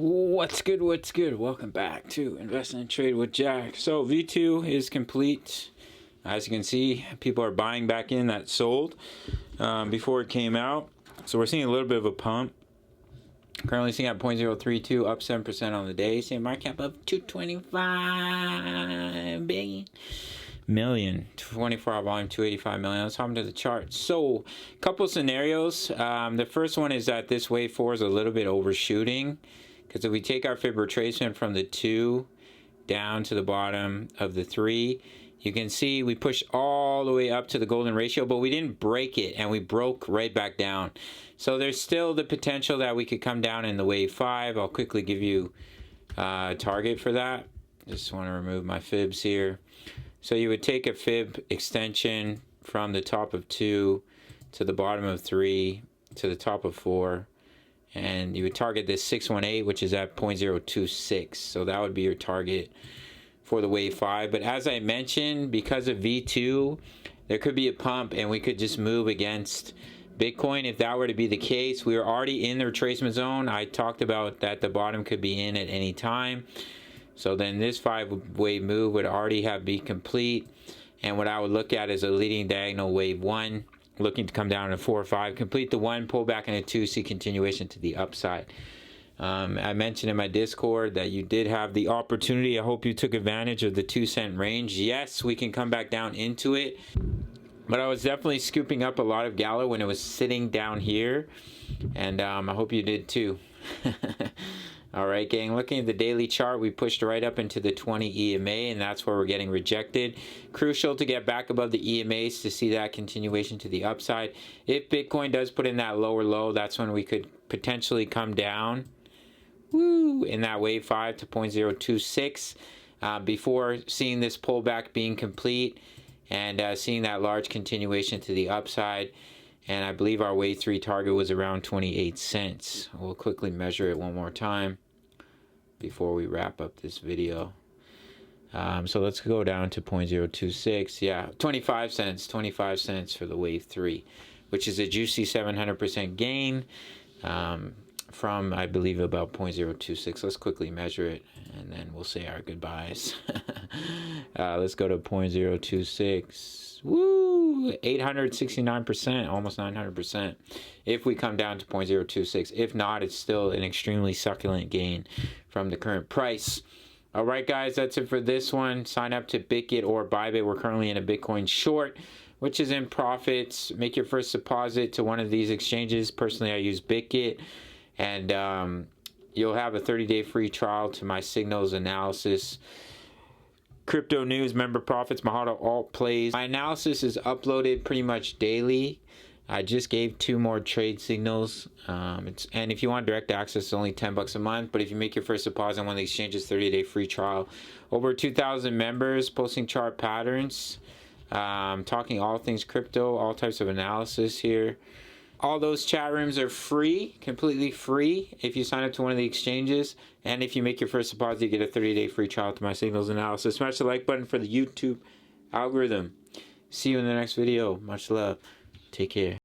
What's good? What's good? Welcome back to Invest and Trade with Jack. So V2 is complete. As you can see, people are buying back in that sold before it came out. So we're seeing a little bit of a pump. Currently seeing at 0.032, up 7% on the day. Same market cap of 225 million. 24-hour volume 285 million. Let's hop into the chart. So a couple scenarios. The first one is that this wave 4 is a little bit overshooting, because if we take our fib retracement from the 2 down to the bottom of the 3, you can see we pushed all the way up to the golden ratio, but we didn't break it, and we broke right back down. So there's still the potential that we could come down in the wave 5. I'll quickly give you a target for that. Just want to remove my fibs here. So you would take a fib extension from the top of 2 to the bottom of 3 to the top of 4, and you would target this 618, which is at 0.026. So that would be your target for the wave 5. But as I mentioned, because of V2, there could be a pump and we could just move against Bitcoin. If that were to be the case, we are already in the retracement zone. I talked about that the bottom could be in at any time. So then this 5-wave move would already be complete. And what I would look at is a leading diagonal wave 1, looking to come down to 4 or 5, complete the 1, pull back into 2, see continuation to the upside. I mentioned in my Discord that you did have the opportunity. I hope you took advantage of the 2-cent range. Yes, we can come back down into it, but I was definitely scooping up a lot of Gala when it was sitting down here, and I hope you did too. Alright gang, looking at the daily chart, we pushed right up into the 20 EMA, and that's where we're getting rejected. Crucial to get back above the EMAs to see that continuation to the upside. If Bitcoin does put in that lower low, that's when we could potentially come down in that wave 5 to 0.026 before seeing this pullback being complete and seeing that large continuation to the upside. And I believe our wave 3 target was around 28 cents. We'll quickly measure it one more time before we wrap up this video. So let's go down to 0.026. Yeah, 25 cents. 25 cents for the wave 3, which is a juicy 700% gain from, I believe, about 0.026. Let's quickly measure it, and then we'll say our goodbyes. Let's go to 0.026. Woo! 869%, almost 900%. If we come down to 0.026. If not, it's still an extremely succulent gain from the current price. All right, guys, that's it for this one. Sign up to Bitget or Bybit. We're currently in a Bitcoin short, which is in profits. Make your first deposit to one of these exchanges. Personally, I use Bitget, and you'll have a 30-day free trial to my signals analysis. Crypto news, member profits, Mahalo alt plays. My analysis is uploaded pretty much daily. I just gave 2 more trade signals. And if you want direct access, it's only $10 a month. But if you make your first deposit on one of the exchanges, 30-day free trial. Over 2,000 members posting chart patterns, talking all things crypto, all types of analysis here. All those chat rooms are free, completely free, if you sign up to one of the exchanges. And if you make your first deposit, you get a 30-day free trial to my signals analysis. Smash the like button for the YouTube algorithm. See you in the next video. Much love. Take care.